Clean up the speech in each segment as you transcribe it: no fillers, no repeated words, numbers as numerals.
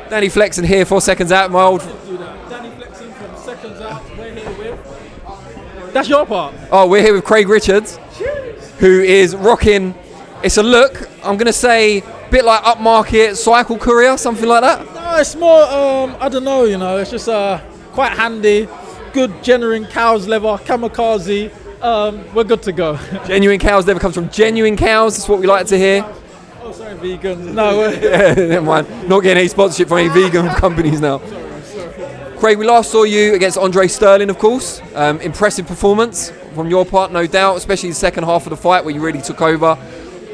Danny Flexen here for Seconds Out, my old... Danny Flexen from Seconds Out, we're here with... That's your part. Oh, we're here with Craig Richards, who is rocking... It's a look, I'm going to say, a bit like upmarket cycle courier, something like that? No, it's more, I don't know, it's just quite handy, good genuine cow's leather, kamikaze, we're good to go. Genuine cows never comes from genuine cows, that's what we like to hear. Oh, sorry, vegans. No, yeah, never mind. Not getting any sponsorship from any vegan companies now. Sorry. Craig, we last saw you against Andre Sterling, of course. Impressive performance from your part, no doubt, especially the second half of the fight where you really took over.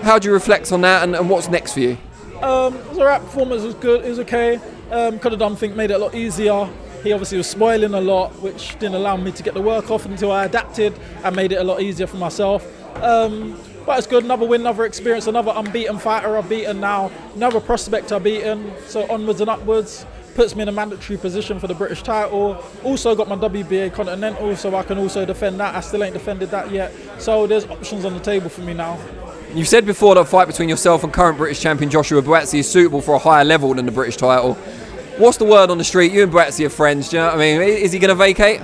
How do you reflect on that, and what's next for you? It was alright, performance was good, it was okay. Could have done things, made it a lot easier. He obviously was spoiling a lot, which didn't allow me to get the work off until I adapted and made it a lot easier for myself. But it's good, another win, another experience, another unbeaten fighter I've beaten now, another prospect I've beaten, so onwards and upwards. Puts me in a mandatory position for the British title. Also got my WBA Continental, so I can also defend that. I still ain't defended that yet. So there's options on the table for me now. You've said before that a fight between yourself and current British champion Joshua Buatsi is suitable for a higher level than the British title. What's the word on the street? You and Buatsi are friends, do you know what I mean? Is he going to vacate?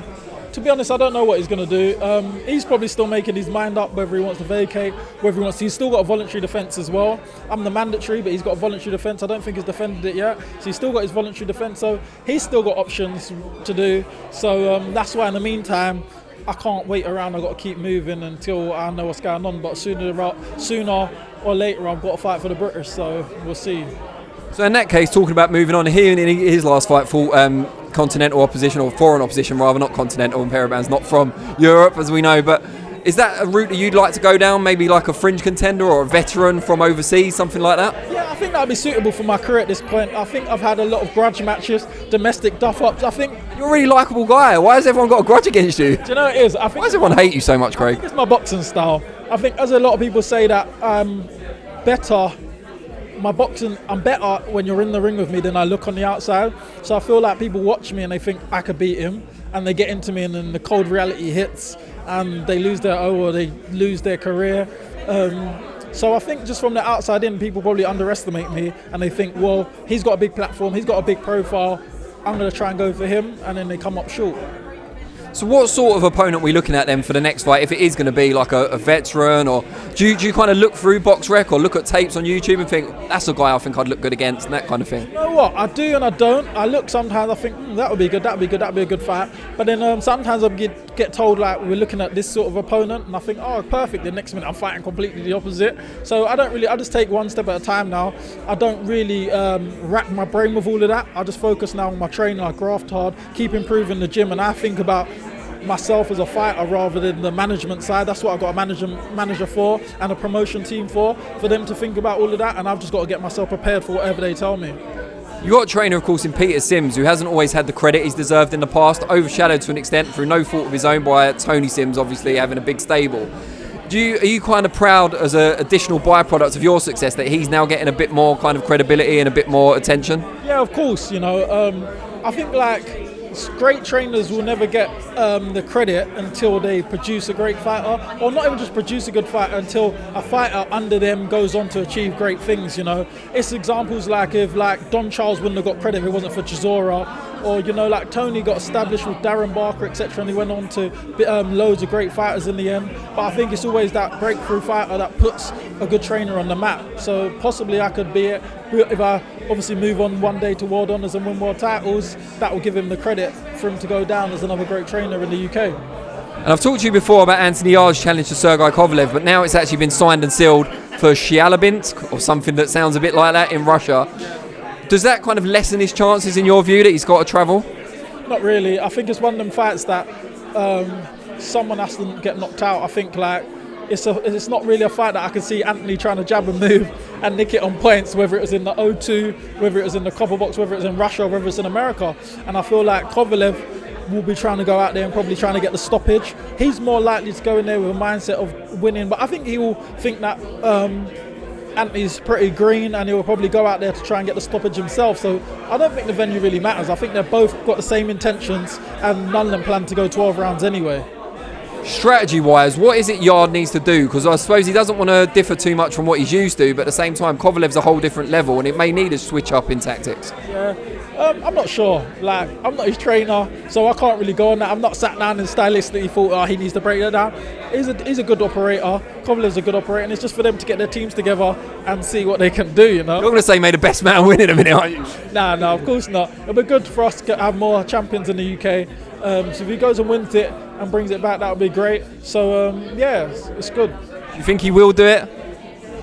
To be honest, I don't know what he's going to do. He's probably still making his mind up whether he wants to vacate, whether he wants to. He's still got a voluntary defence as well. I'm the mandatory, but he's got a voluntary defence. I don't think he's defended it yet. So he's still got his voluntary defence. So he's still got options to do. So that's why in the meantime, I can't wait around. I've got to keep moving until I know what's going on. But sooner or later, I've got to fight for the British. So we'll see. So in that case, talking about moving on, here in his last fight, fought continental opposition, or foreign opposition rather, not continental, and Paraban's not from Europe, as we know, but is that a route that you'd like to go down, maybe like a fringe contender or a veteran from overseas, something like that? Yeah, I think that would be suitable for my career at this point. I think I've had a lot of grudge matches, domestic duff-ups. I think... You're a really likeable guy. Why has everyone got a grudge against you? Do you know what it is? I think why does everyone hate you so much, Craig? I think it's my boxing style. I think, as a lot of people say, that I'm better... I'm better when you're in the ring with me than I look on the outside. So I feel like people watch me and they think I could beat him, and they get into me, and then the cold reality hits and they lose their career. So I think just from the outside in, people probably underestimate me and they think, well, he's got a big platform, he's got a big profile, I'm going to try and go for him, and then they come up short. So what sort of opponent are we looking at then for the next fight, if it is going to be like a veteran, or do you kind of look through BoxRec or look at tapes on YouTube and think, that's a guy I think I'd look good against, and that kind of thing? You know what, I do and I don't. I look sometimes, I think, that would be good, that would be a good fight. But then sometimes I get told, like, we're looking at this sort of opponent, and I think, oh, perfect, the next minute I'm fighting completely the opposite. So I just take one step at a time now. I don't really rack my brain with all of that. I just focus now on my training, I graft hard, keep improving the gym, and I think about myself as a fighter rather than the management side. That's what I've got a manager for, and a promotion team for them to think about all of that, and I've just got to get myself prepared for whatever they tell me. You got a trainer, of course, in Peter Sims, who hasn't always had the credit he's deserved in the past, overshadowed to an extent through no fault of his own by Tony Sims, obviously having a big stable. Are you kind of proud as an additional byproduct of your success that he's now getting a bit more kind of credibility and a bit more attention? Yeah, of course. I think like great trainers will never get the credit until they produce a great fighter, or not even just produce a good fighter, until a fighter under them goes on to achieve great things. It's examples like if Don Charles wouldn't have got credit if it wasn't for Chisora, or like Tony got established with Darren Barker, etc., and he went on to loads of great fighters in the end. But I think it's always that breakthrough fighter that puts a good trainer on the map. So possibly I could be it if I obviously move on one day to world honours and win world titles. That will give him the credit for him to go down as another great trainer in the UK. And I've talked to you before about Anthony Yar's challenge to Sergei Kovalev, but now it's actually been signed and sealed for Shealabinsk, or something that sounds a bit like that, in Russia. Does that kind of lessen his chances in your view that he's got to travel? Not really. I think it's one of them fights that someone has to get knocked out. I think it's not really a fight that I can see Anthony trying to jab and move and nick it on points, whether it was in the O2, whether it was in the Copper Box, whether it's in Russia, whether it's in America. And I feel like Kovalev will be trying to go out there and probably trying to get the stoppage. He's more likely to go in there with a mindset of winning, but I think he will think that Anthony's pretty green, and he'll probably go out there to try and get the stoppage himself. So I don't think the venue really matters. I think they've both got the same intentions, and none of them plan to go 12 rounds anyway. Strategy-wise, what is it Yard needs to do? Because I suppose he doesn't want to differ too much from what he's used to, but at the same time, Kovalev's a whole different level, and it may need a switch up in tactics. Yeah, I'm not sure. Like, I'm not his trainer, so I can't really go on that. I'm not sat down and stylistically thought, oh, he needs to break that down. He's a good operator. Kovalev's a good operator, and it's just for them to get their teams together and see what they can do, you know? You're going to say may the best man win in a minute, aren't you? No, of course not. It'll be good for us to have more champions in the UK. So if he goes and wins it and brings it back, that would be great. So, yeah, it's good. Do you think he will do it?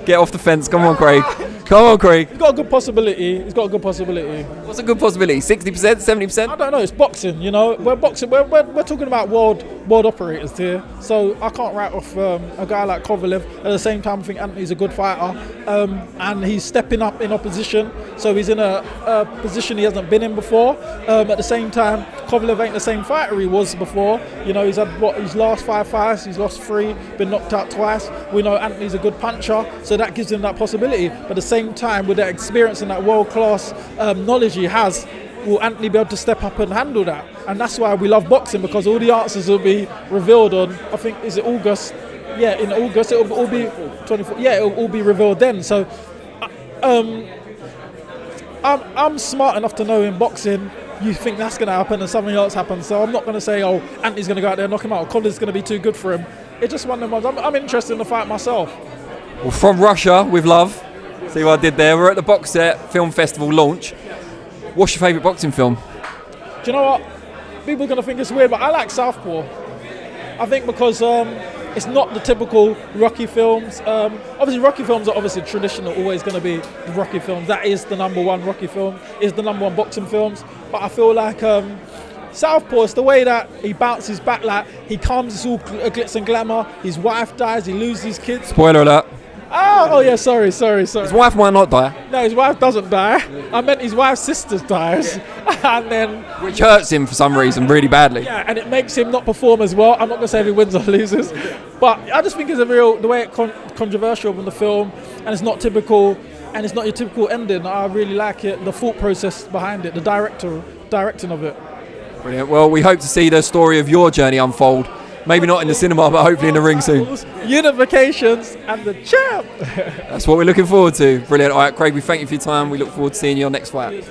Get off the fence. Come on, Craig. Come on, Craig. He's got a good possibility. What's a good possibility? 60%, 70%? I don't know. It's boxing, you know. We're boxing. We're talking about world operators here. So I can't write off a guy like Kovalev. At the same time, I think Anthony's a good fighter, and he's stepping up in opposition. So he's in a position he hasn't been in before. At the same time, Kovalev ain't the same fighter he was before. You know, he's had his last 5 fights. He's lost 3, been knocked out twice. We know Anthony's a good puncher, so that gives him that possibility. But at the same time, with that experience and that world-class knowledge he has, will Anthony be able to step up and handle that? And that's why we love boxing, because all the answers will be revealed on, I think, is it August? Yeah, in August it'll all be 24. Yeah, it'll all be revealed then. So I'm smart enough to know in boxing, you think that's going to happen and something else happens. So I'm not going to say, oh, Anthony's going to go out there and knock him out, or Colin's going to be too good for him. It's just one of them ones. I'm interested in the fight myself. Well, from Russia with love. See what I did there? We're at the Box Set Film Festival launch. What's your favourite boxing film? Do you know what? People are going to think it's weird, but I like Southpaw. I think because it's not the typical Rocky films. Obviously, Rocky films are obviously traditional, always going to be the Rocky films. That is the number one Rocky film, is the number one boxing films. But I feel like Southpaw is the way that he bounces back, like he comes, it's all glitz and glamour. His wife dies, he loses his kids. Spoiler alert. Oh yeah, sorry. His wife might not die. No, his wife doesn't die. I meant his wife's sister dies. And then... Which hurts him for some reason really badly. Yeah, and it makes him not perform as well. I'm not going to say if he wins or loses. But I just think it's the way it's controversial in the film, and it's not typical, and it's not your typical ending. I really like it, the thought process behind it, the directing of it. Brilliant. Well, we hope to see the story of your journey unfold. Maybe not in the cinema, but hopefully in the ring soon. Unifications and the champ. That's what we're looking forward to. Brilliant. All right, Craig, we thank you for your time. We look forward to seeing you on next fight.